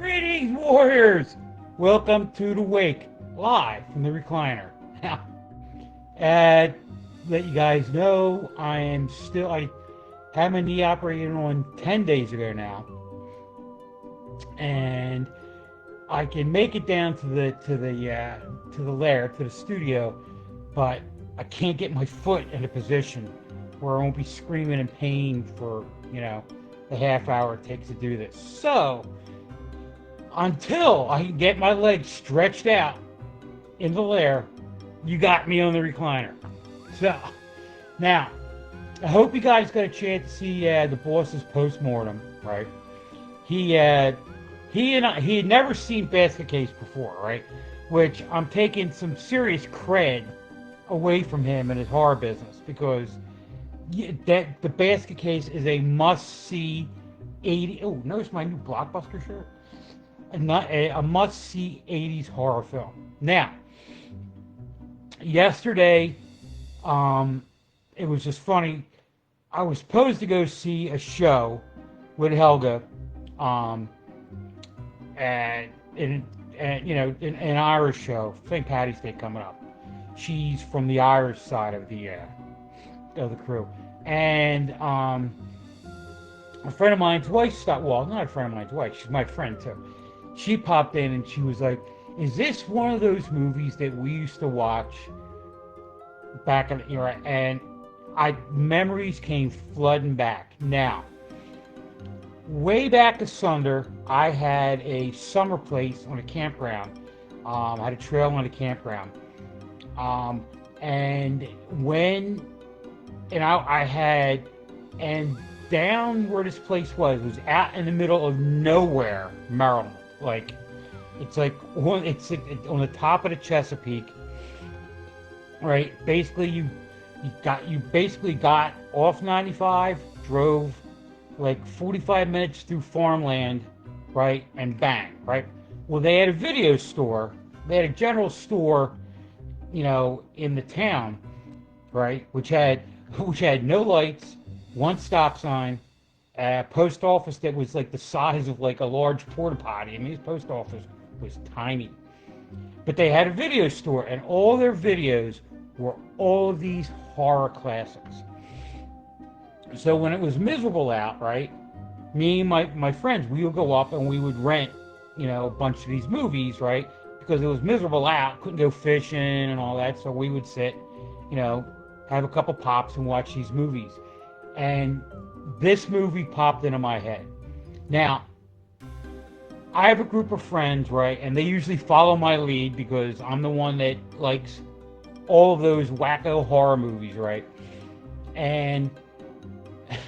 Greetings, warriors! Welcome to the wake, live from the recliner. Now, let you guys know, I had my knee operated on 10 days ago now, and I can make it down to the studio, but I can't get my foot in a position where I won't be screaming in pain for, the half hour it takes to do this. So, until I can get my legs stretched out in the lair, you got me on the recliner. So, now, I hope you guys got a chance to see the boss's post-mortem, right? He had never seen Basket Case before, right? Which I'm taking some serious cred away from him in his horror business, because the Basket Case is a must-see 80. Oh, notice my new Blockbuster shirt. A must-see 80s horror film. Now, yesterday, it was just funny. I was supposed to go see a show with Helga, and an Irish show, St. Patty's Day coming up. She's from the Irish side of the crew, and a friend of mine's wife stopped. Well, not a friend of mine's wife. She's my friend too. She popped in and she was like, "Is this one of those movies that we used to watch back in the era?" And memories came flooding back. Now, way back asunder, I had a summer place on a campground. I had a trail on a campground. And down where this place was out in the middle of nowhere, Maryland. It's on the top of the Chesapeake, right? Basically, you got off 95, drove like 45 minutes through farmland, right, and bang, right? Well, they had a video store. They had a general store, in the town, right, which had no lights, one stop sign, a post office that was like the size of like a large porta potty. I mean, his post office was tiny. But they had a video store, and all their videos were all of these horror classics. So when it was miserable out, right, me and my friends, we would go up and we would rent, a bunch of these movies, right, because it was miserable out, couldn't go fishing and all that, so we would sit, have a couple pops and watch these movies. And this movie popped into my head. Now, I have a group of friends, right, and they usually follow my lead because I'm the one that likes all of those wacko horror movies, right? And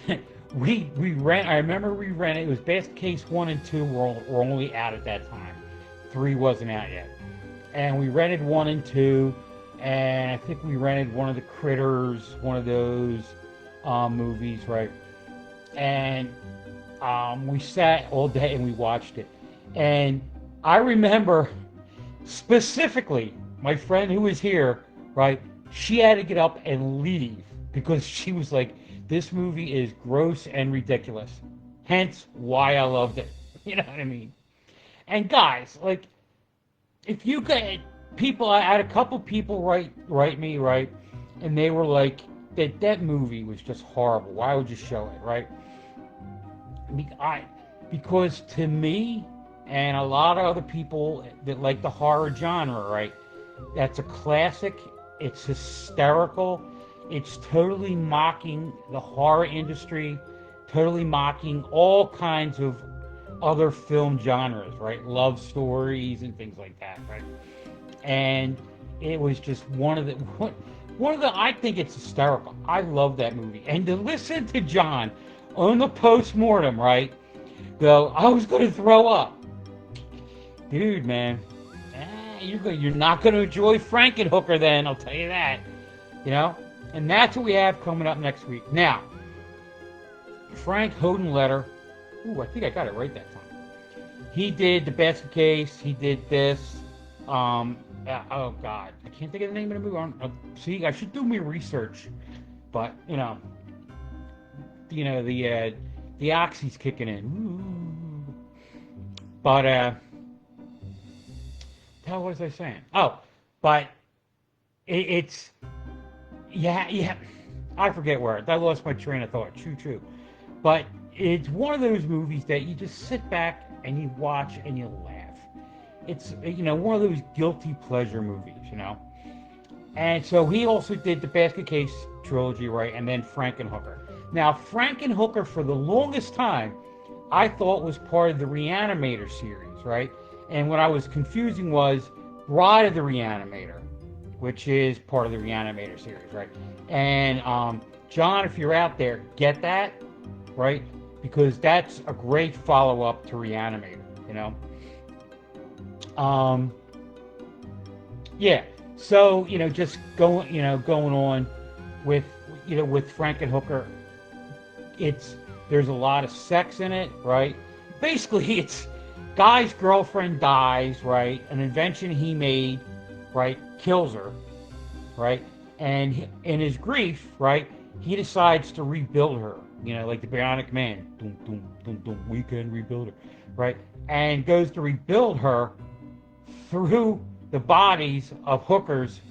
I remember we rented, it was Basket Case 1 and 2 were only out at that time. 3 wasn't out yet. And we rented 1 and 2, and I think we rented one of the Critters, one of those movies, right? And we sat all day and we watched it. And I remember specifically my friend who was here, right? She had to get up and leave because she was like, "This movie is gross and ridiculous." Hence why I loved it. You know what I mean? And guys, if you get people, I had a couple people write me, right? And they were like, that movie was just horrible. Why would you show it, right? Because to me, and a lot of other people that like the horror genre, right? That's a classic. It's hysterical. It's totally mocking the horror industry, totally mocking all kinds of other film genres, right? Love stories and things like that, right? And it was just I think it's hysterical. I love that movie. And to listen to John on the post-mortem, right, go, "I was going to throw up." Dude, man, you're not going to enjoy Frankenhooker then, I'll tell you that. And that's what we have coming up next week. Now, Frank Hodenletter, I think I got it right that time. He did the Basket Case. He did this. Oh God, I can't think of the name of the movie. See, I should do my research, but the oxy's kicking in. Ooh. But what was I saying? Oh, but it's yeah. I forget where I lost my train of thought. True. But it's one of those movies that you just sit back and you watch and you laugh. It's one of those guilty pleasure movies. And so he also did the Basket Case trilogy, right? And then Frankenhooker. Now, Frankenhooker, for the longest time, I thought was part of the Reanimator series, right? And what I was confusing was Bride of the Reanimator, which is part of the Reanimator series, right? And John, if you're out there, get that, right? Because that's a great follow-up to Reanimator, Yeah. So, just going on with Frankenhooker, there's a lot of sex in it, right? Basically, it's guy's girlfriend dies, right? An invention he made, right, kills her, right? And in his grief, right, he decides to rebuild her, like the Bionic Man. Dum, dum, dum, dum, we can rebuild her, right? And goes to rebuild her through the bodies of hookers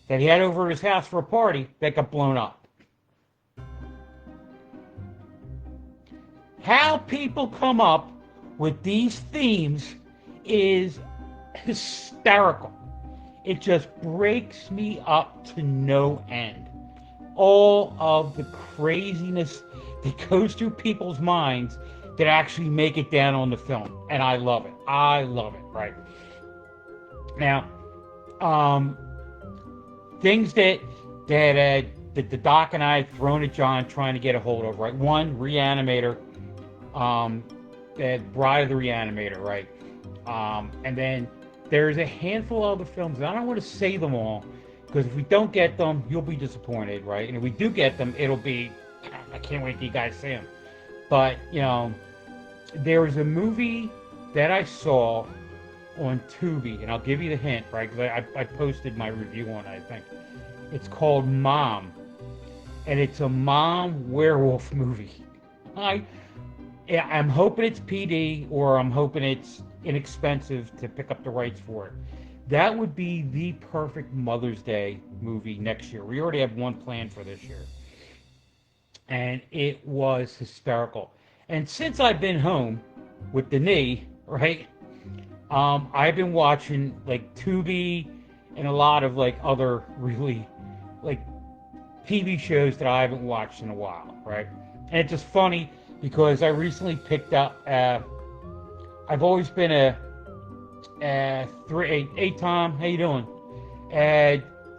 that he had over at his house for a party that got blown up. How people come up with these themes is hysterical. It just breaks me up to no end. All of the craziness that goes through people's minds that actually make it down on the film. And I love it. Right? Now, things that the doc and I had thrown at John trying to get a hold of, right? One, Reanimator, Bride of the Reanimator, right? And then there's a handful of other films, and I don't want to say them all, because if we don't get them, you'll be disappointed, right? And if we do get them, it'll be, I can't wait till you guys see them. But, there was a movie that I saw on Tubi, and I'll give you the hint, right? Because I posted my review on it, I think. It's called Mom, and it's a mom werewolf movie. I'm hoping it's PD, or I'm hoping it's inexpensive to pick up the rights for it. That would be the perfect Mother's Day movie next year. We already have one planned for this year. And it was hysterical. And since I've been home with the knee, right, I've been watching like Tubi and a lot of like other really like TV shows that I haven't watched in a while, right? And it's just funny because I recently picked up, I've always been hey Tom, how you doing?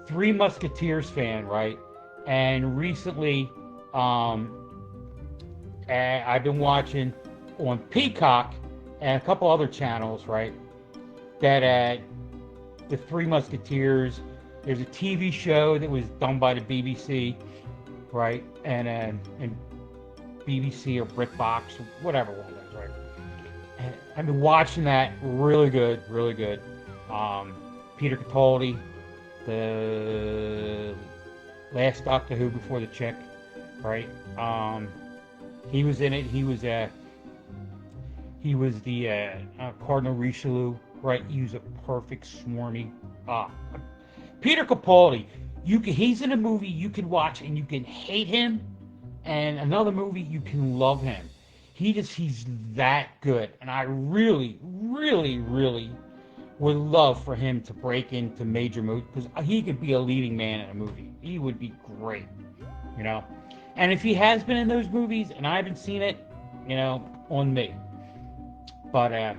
Three Musketeers fan, right? And recently, I've been watching on Peacock and a couple other channels, right? That the Three Musketeers. There's a TV show that was done by the BBC, right? And BBC or BritBox or whatever one it is, right? And I've been watching that. Really good. Peter Capaldi, the last Doctor Who before the chick, right? He was in it. He was the Cardinal Richelieu, right? He was a perfect swarmy. Peter Capaldi, he's in a movie you can watch and you can hate him, and another movie you can love him. He's that good, and I really would love for him to break into major movies, because he could be a leading man in a movie. He would be great, And if he has been in those movies and I haven't seen it, on me. But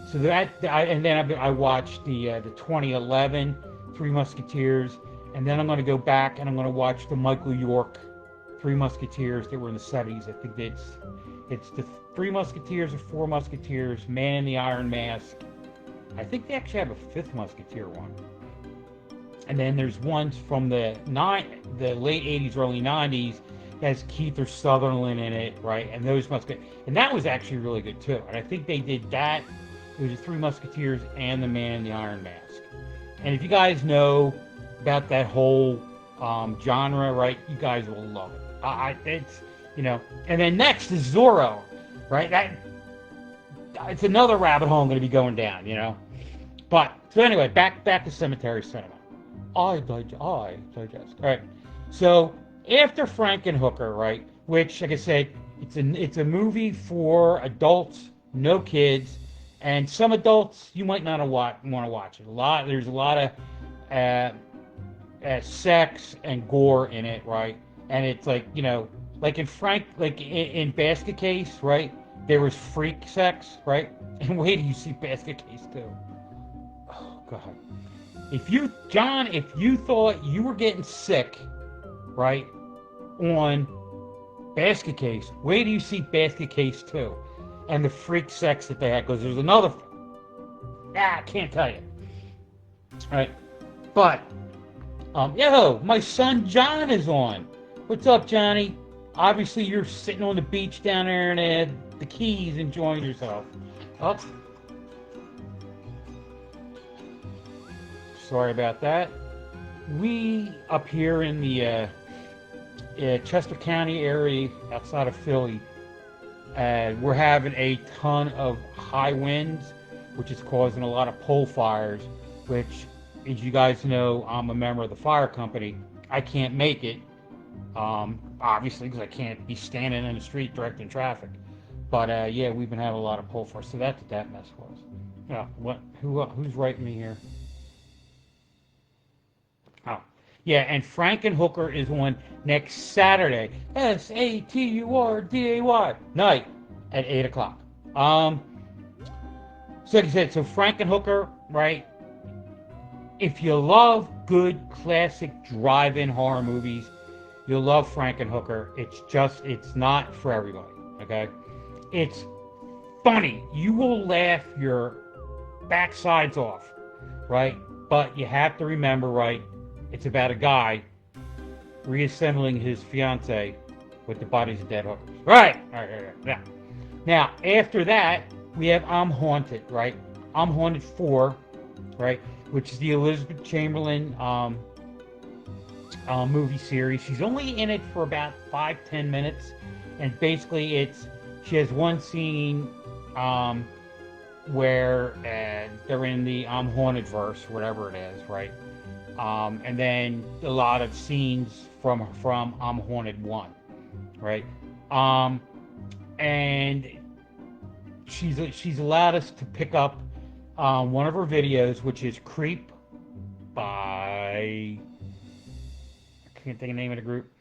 so that I watched the 2011 Three Musketeers, and then I'm going to go back and I'm going to watch the Michael York Three Musketeers that were in the 70s. I think it's the Three Musketeers or Four Musketeers, Man in the Iron Mask. I think they actually have a Fifth Musketeer one. And then there's ones from the late 80s, early 90s that has Kiefer Sutherland in it, right? And and that was actually really good too. And I think they did that. It was the Three Musketeers and the Man in the Iron Mask. And if you guys know about that whole genre, right, you guys will love it. It's And then next is Zorro, right? it's another rabbit hole I'm going to be going down, you know. But so anyway, back to Cemetery Cinema. I digest. All right. So after Frankenhooker, right, which, like I said, it's a movie for adults, no kids, and some adults you might not want to watch it. There's a lot of sex and gore in it, right? And it's like, you know, like in Basket Case, right? There was freak sex, right? And wait till you see Basket Case 2. Oh God. If you thought you were getting sick, right, on Basket Case, wait till you see Basket Case 2 and the freak sex that they had, because there's another. I can't tell you. All right, but yo, my son John is on. What's up, Johnny? Obviously, you're sitting on the beach down there in the Keys, enjoying yourself. Oh, sorry about that. We up here in the Chester County area outside of Philly, we're having a ton of high winds, which is causing a lot of pole fires, which, as you guys know, I'm a member of the fire company. I can't make it, obviously, because I can't be standing in the street directing traffic. But yeah, we've been having a lot of pole fires, so that's what that mess was. Yeah, who's writing me here? Oh, yeah, and Frankenhooker is on next Saturday, Saturday night at 8 o'clock. So like I said, so Frankenhooker, right? If you love good classic drive-in horror movies, you'll love Frankenhooker. It's not for everybody, okay? It's funny. You will laugh your backsides off, right? But you have to remember, right, it's about a guy reassembling his fiancée with the bodies of dead hookers. Right. Yeah. Now, after that, we have I'm Haunted, right? I'm Haunted 4, right? Which is the Elizabeth Chamberlain movie series. She's only in it for about 5-10 minutes. And basically, she has one scene where they're in the I'm Haunted verse, whatever it is, right? And then a lot of scenes from I'm Haunted 1, right? And she's allowed us to pick up one of her videos, which is Creep by, I can't think of the name of the group,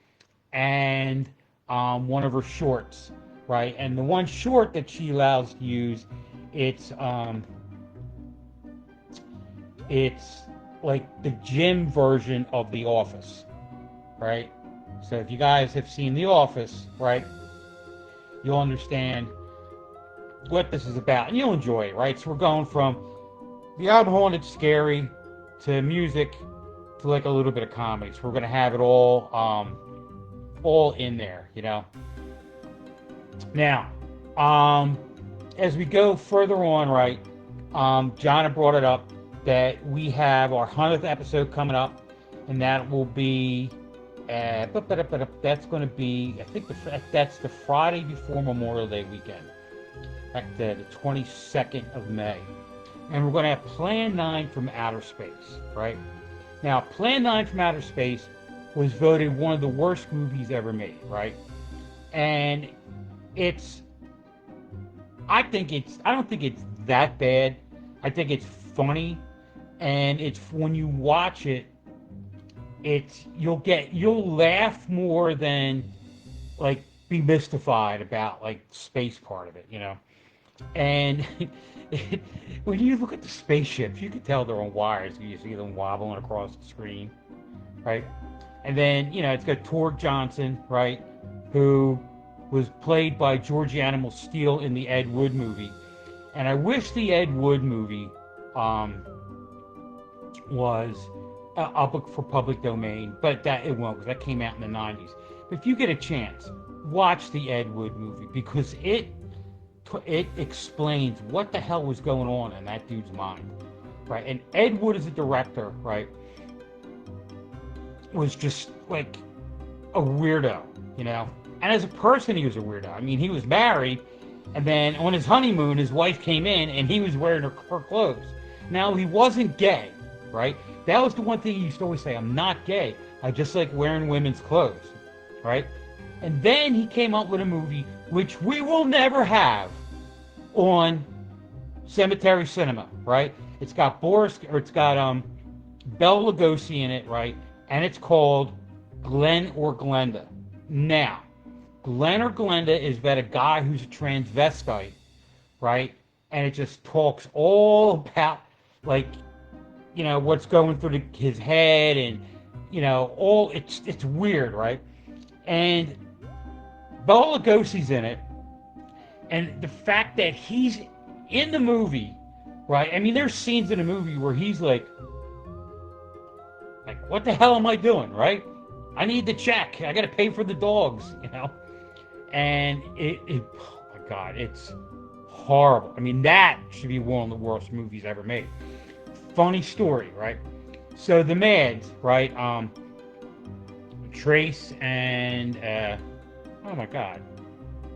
and one of her shorts, right? And the one short that she allows to use, it's like the gym version of The Office, right? So if you guys have seen The Office, right, you'll understand what this is about, and you'll enjoy it, right? So we're going from the I'm Haunted scary to music to like a little bit of comedy. So we're going to have it all in there, you know. Now, as we go further on, right, John had brought it up that we have our 100th episode coming up, and that will be that's going to be, I think that's the Friday before Memorial Day weekend, the 22nd of May. And we're going to have Plan 9 from Outer Space, right? Now, Plan 9 from Outer Space was voted one of the worst movies ever made, right? And I don't think it's that bad. I think it's funny, and it's, when you watch it, you'll laugh more than like be mystified about like space part of it, you know. And when you look at the spaceships, you can tell they're on wires. You see them wobbling across the screen, right? And then, you know, it's got Torg Johnson, right, who was played by Georgie Animal Steel in the Ed Wood movie. And I wish the Ed Wood movie was up for public domain, but that it won't, because that came out in the 90s. But if you get a chance, watch the Ed Wood movie, because it explains what the hell was going on in that dude's mind, right? And Ed Wood as a director, right, was just like a weirdo, you know. And as a person, he was a weirdo. I mean, he was married, And then on his honeymoon, his wife came in and he was wearing her clothes. Now, he wasn't gay, right? That was the one thing he used to always say, I'm not gay. I just like wearing women's clothes, right? And then he came up with a movie which we will never have on Cemetery Cinema, right? It's got Bela Lugosi in it, right? And it's called Glenn or Glenda. Now, Glenn or Glenda is about a guy who's a transvestite, right? And it just talks all about, like, you know, what's going through his head, and, you know, it's weird, right? And Bela Lugosi's in it, and the fact that he's in the movie, right? I mean, there's scenes in the movie where he's like, what the hell am I doing, right? I need the check. I got to pay for the dogs, you know? And oh my God, it's horrible. I mean, that should be one of the worst movies ever made. Funny story, right? So the Mads, right? Trace and, oh my God,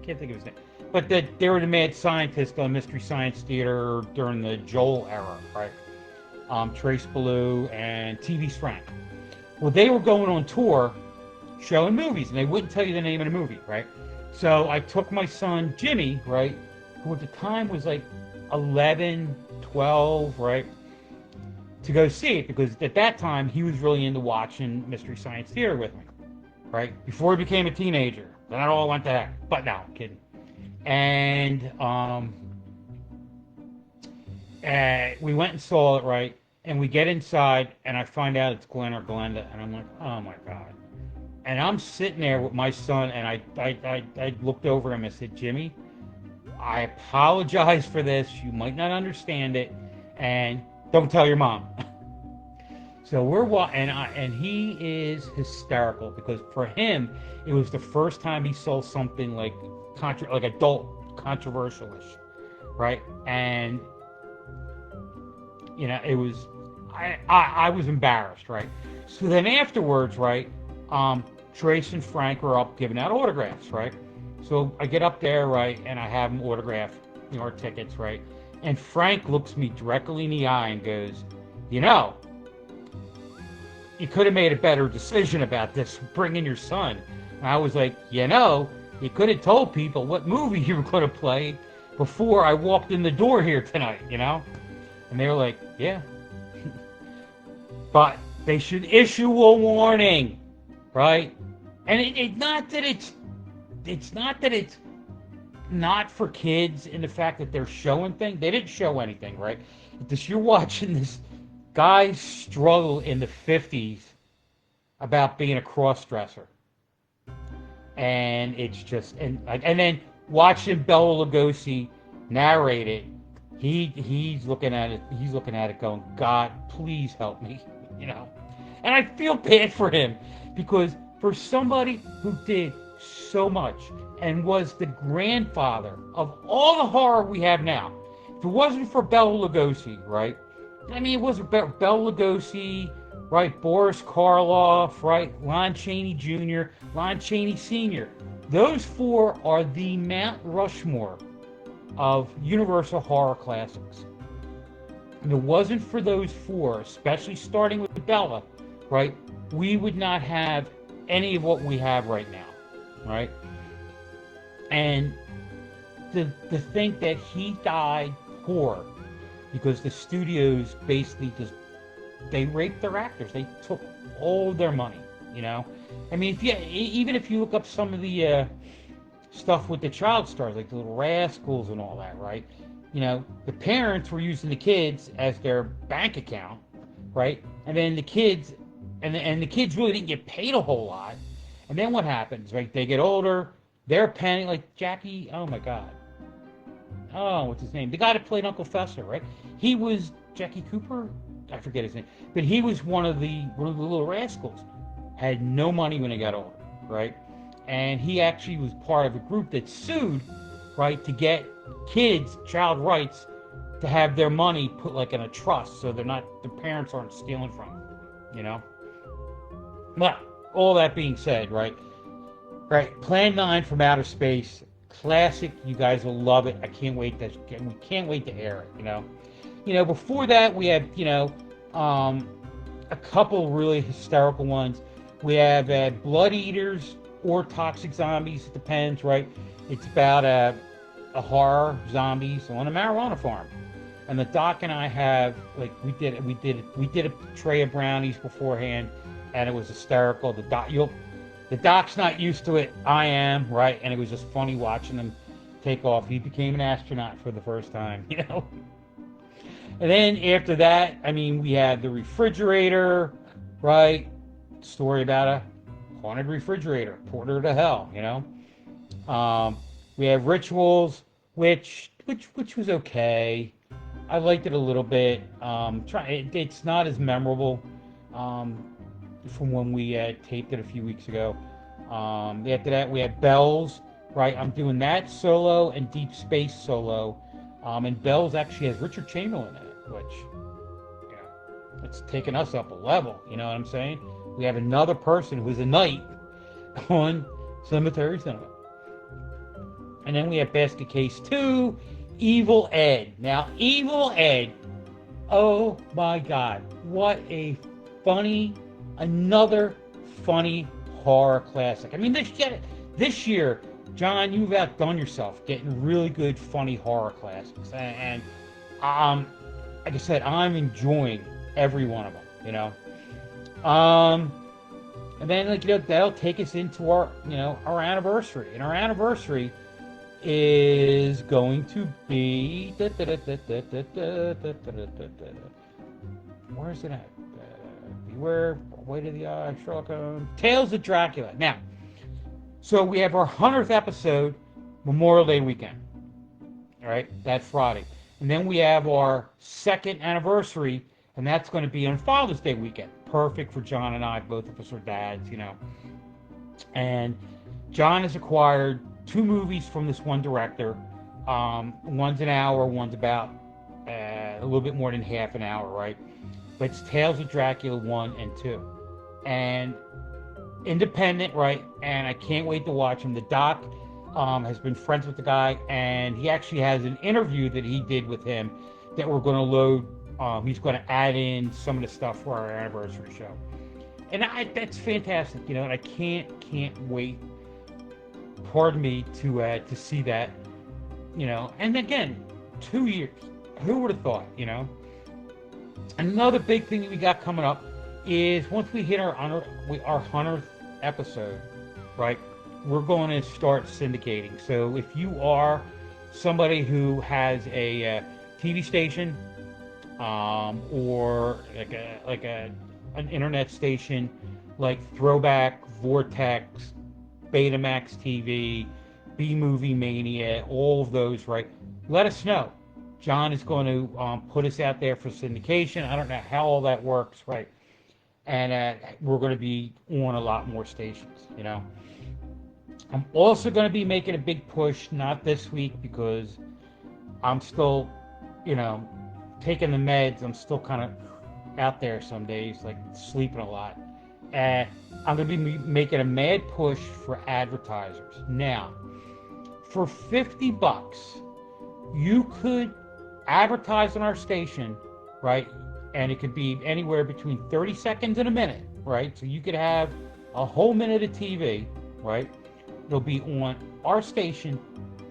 can't think of his name. But they were the mad scientists on Mystery Science Theater during the Joel era, right? Trace Ballou and TV's Frank. Well, they were going on tour showing movies, and they wouldn't tell you the name of the movie, right? So I took my son, Jimmy, right, who at the time was like 11, 12, right, to go see it, because at that time he was really into watching Mystery Science Theater with me, right, before he became a teenager. Then it all went to heck. But no, I'm kidding. And we went and saw it, right, and we get inside, and I find out it's Glenn or Glenda, and I'm like, oh my God. And I'm sitting there with my son, and I looked over him and said, Jimmy, I apologize for this. You might not understand it, and don't tell your mom. So we're and he is hysterical, because for him, it was the first time he saw something like adult controversial-ish, right? And you know, it was I was embarrassed, right? So then afterwards, right, Trace and Frank were up giving out autographs, right? So I get up there, right, and I have them autograph, you know, our tickets, right? And Frank looks me directly in the eye and goes, you know, you could have made a better decision about this, bringing your son. And I was like, you know, you could have told people what movie you were going to play before I walked in the door here tonight, you know? And they were like, yeah. But they should issue a warning, right? And it's not that it's not for kids in the fact that they're showing things. They didn't show anything, right? It's you're watching this guy struggle in the 50s about being a cross-dresser. And it's just, and then watching Bela Lugosi narrate it, he's looking at it going, God, please help me, you know? And I feel bad for him, because for somebody who did so much and was the grandfather of all the horror we have now, if it wasn't for Bela Lugosi, right? I mean, it wasn't Bela Lugosi, right? Boris Karloff, right? Lon Chaney Jr., Lon Chaney Sr. Those four are the Mount Rushmore of Universal horror classics. If it wasn't for those four, especially starting with Bela, right, we would not have any of what we have right now, right? And to think that he died poor because the studios basically they raped their actors. They took all their money, you know? I mean, even if you look up some of the stuff with the child stars, like the Little Rascals and all that, right? You know, the parents were using the kids as their bank account, right? And then the kids, and the kids really didn't get paid a whole lot. And then what happens, right? They get older, they're paying, like Jackie, oh my God. Oh, what's his name? The guy that played Uncle Fester, right? He was Jackie Cooper? I forget his name. But he was one of the Little Rascals. Had no money when he got older, right? And he actually was part of a group that sued, right, to get kids, child rights, to have their money put like in a trust, so the parents aren't stealing from them, you know? But all that being said, right, Plan 9 from Outer Space, classic. You guys will love it. We can't wait to air it. Before that we have a couple really hysterical ones. We have Blood Eaters or Toxic Zombies. It depends, right? It's about a horror zombies on a marijuana farm. And the doc and I have we did a tray of brownies beforehand, and it was hysterical. The doc's not used to it. I am, right? And it was just funny watching him take off. He became an astronaut for the first time. And then after that, we had the refrigerator, right? Story about a haunted refrigerator, porter to hell. We have Rituals, which was okay. I liked it a little bit. It's not as memorable from when we taped it a few weeks ago. After that, we have Bells, right? I'm doing that solo and Deep Space solo. And Bells actually has Richard Chamberlain in it, which, it's taken us up a level. You know what I'm saying? We have another person who's a knight on Cemetery Cinema. And then we have Basket Case 2, Evil Ed. Now, Evil Ed, oh my God, what a another funny horror classic. This year, John, you've outdone yourself getting really good, funny horror classics. And like I said, I'm enjoying every one of them, And then, that'll take us into our anniversary. And our anniversary is going to be where is it at? Beware, Way to the Eye, Sherlock Holmes, Tales of Dracula. Now, so we have our 100th episode, Memorial Day weekend. All right, that's Friday. And then we have our second anniversary, and that's going to be on Father's Day weekend. Perfect for John and I. Both of us are dads, And John has acquired 2 movies from this one director. One's an hour, one's about a little bit more than half an hour, right? But it's Tales of Dracula 1 and 2. And independent, right? And I can't wait to watch them. The doc has been friends with the guy, and he actually has an interview that he did with him that we're going to load. He's going to add in some of the stuff for our anniversary show. And that's fantastic, and I can't wait, pardon me, to see that, and again, 2 years. Who would have thought, Another big thing that we got coming up is once we hit our 100th episode, right, we're going to start syndicating. So if you are somebody who has a TV station or an internet station like Throwback, Vortex, Betamax TV, B-Movie Mania, all of those, right, let us know. John is going to put us out there for syndication. I don't know how all that works, right? And we're going to be on a lot more stations, I'm also going to be making a big push, not this week because I'm still, taking the meds. I'm still kind of out there some days, like sleeping a lot. And I'm going to be making a mad push for advertisers. Now, for $50, you could advertise on our station, right? And it could be anywhere between 30 seconds and a minute, right? So you could have a whole minute of TV, right? It'll be on our station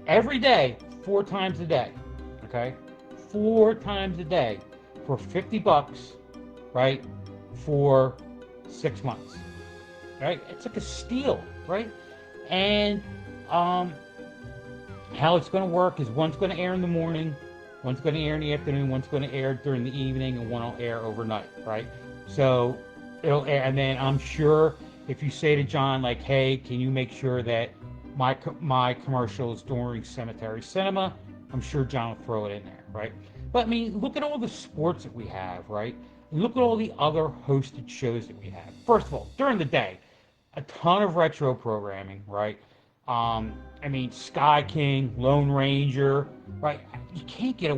every day, 4 times a day, okay? 4 times a day for $50, right? For 6 months, right? It's like a steal, right? And how it's going to work is one's going to air in the morning, one's going to air in the afternoon, one's going to air during the evening, and one will air overnight, right? So it'll air, and then I'm sure if you say to John, like, hey, can you make sure that my commercial is during Cemetery Cinema, I'm sure John will throw it in there, right? But look at all the sports that we have, right? And look at all the other hosted shows that we have. First of all, during the day, a ton of retro programming, right? Sky King, Lone Ranger, right? You can't get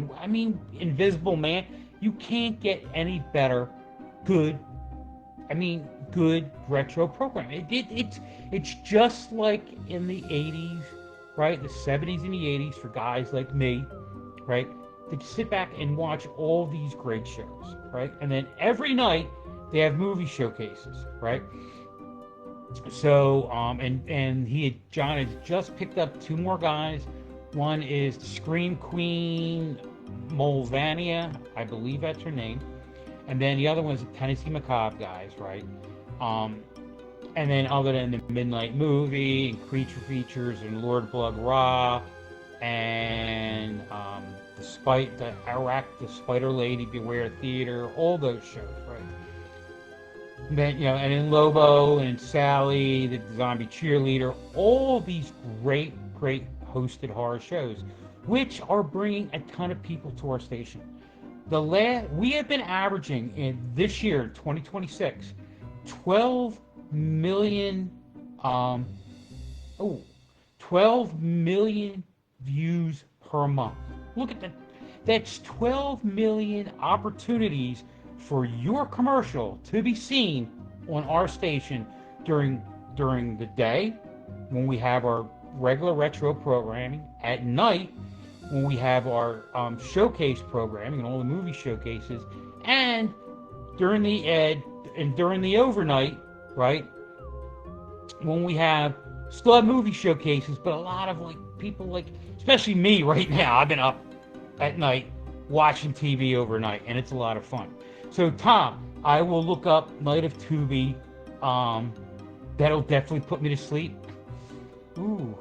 Invisible Man. You can't get any better good retro programming. It's just like in the 80s right? The 70s and the 80s for guys like me, right? To sit back and watch all these great shows, right? And then every night they have movie showcases, right? So, John has just picked up two more guys. One is Scream Queen Mulvania, I believe that's her name. And then the other one's the Tennessee Macabre guys, right? And then other than the Midnight Movie and Creature Features and Lord Blood Raw and the Spider Lady Beware Theater, all those shows, right? And then, and then Lobo and Sally, the Zombie Cheerleader, all these great hosted horror shows, which are bringing a ton of people to our station. We have been averaging in this year, 2026, 12 million 12 million views per month. Look at that. That's 12 million opportunities for your commercial to be seen on our station during the day when we have our regular retro programming, at night when we have our showcase programming and all the movie showcases, and during the overnight, right, when we still have movie showcases, but a lot of people especially me right now, I've been up at night watching TV overnight, and it's a lot of fun. So Tom, I will look up Night of Tubi. That'll definitely put me to sleep. Ooh.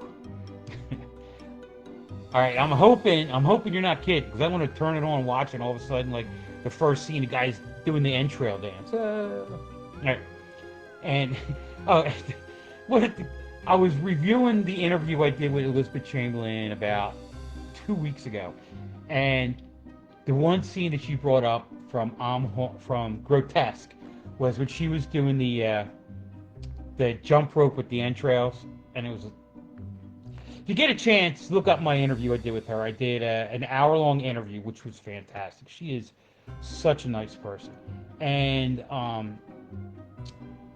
All right, I'm hoping you're not kidding, because I want to turn it on and watch it, and all of a sudden, the first scene, the guy's doing the entrail dance. All right. And I was reviewing the interview I did with Elizabeth Chamberlain about 2 weeks ago, and the one scene that she brought up from Grotesque was when she was doing the jump rope with the entrails, and it was. If you get a chance, look up my interview I did with her. I did an hour-long interview, which was fantastic. She is such a nice person. And I'm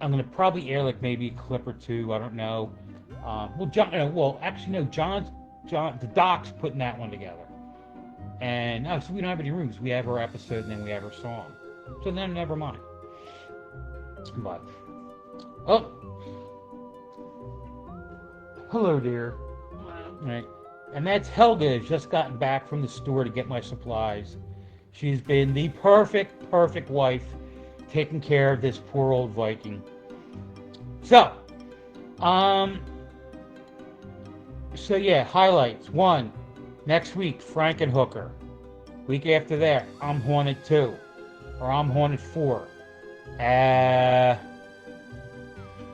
going to probably air maybe a clip or two. I don't know. John, the Doc's putting that one together. And so we don't have any rooms. We have our episode and then we have our song. So then never mind. But, hello, dear. Right. And that's Helga has just gotten back from the store to get my supplies. She's been the perfect wife, taking care of this poor old Viking. So yeah, highlights. 1, next week, Frankenhooker. Week after that, I'm Haunted 2, or I'm Haunted 4.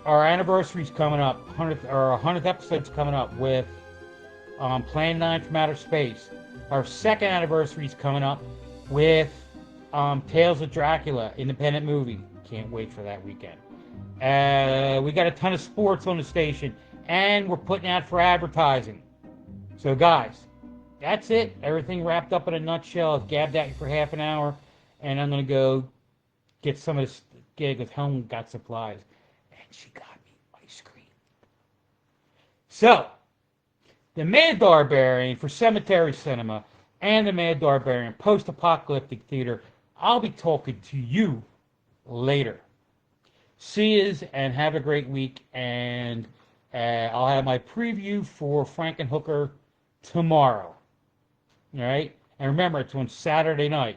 Our anniversary's coming up, 100th episode's coming up with Plan 9 from Outer Space. Our second anniversary's coming up with Tales of Dracula, independent movie. Can't wait for that weekend. We got a ton of sports on the station, and we're putting out for advertising. So guys, that's it. Everything wrapped up in a nutshell. I've gabbed at you for half an hour, and I'm going to go get some of this gig with Helen got supplies. And she got me ice cream. So, the Mad Darbarian for Cemetery Cinema and the Mad Darbarian Post-Apocalyptic Theater. I'll be talking to you later. See yous and have a great week. And I'll have my preview for Frankenhooker tomorrow. All right? And remember, it's on Saturday night.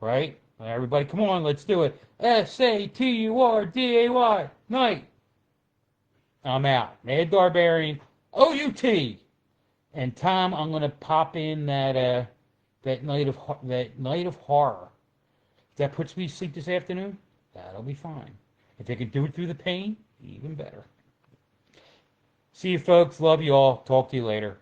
Right? Everybody, come on, let's do it. SATURDAY night. I'm out. Mad Darbarian, OUT. And Tom, I'm gonna pop in that night of horror. If that puts me to sleep this afternoon, that'll be fine. If I can do it through the pain, even better. See you folks. Love you all. Talk to you later.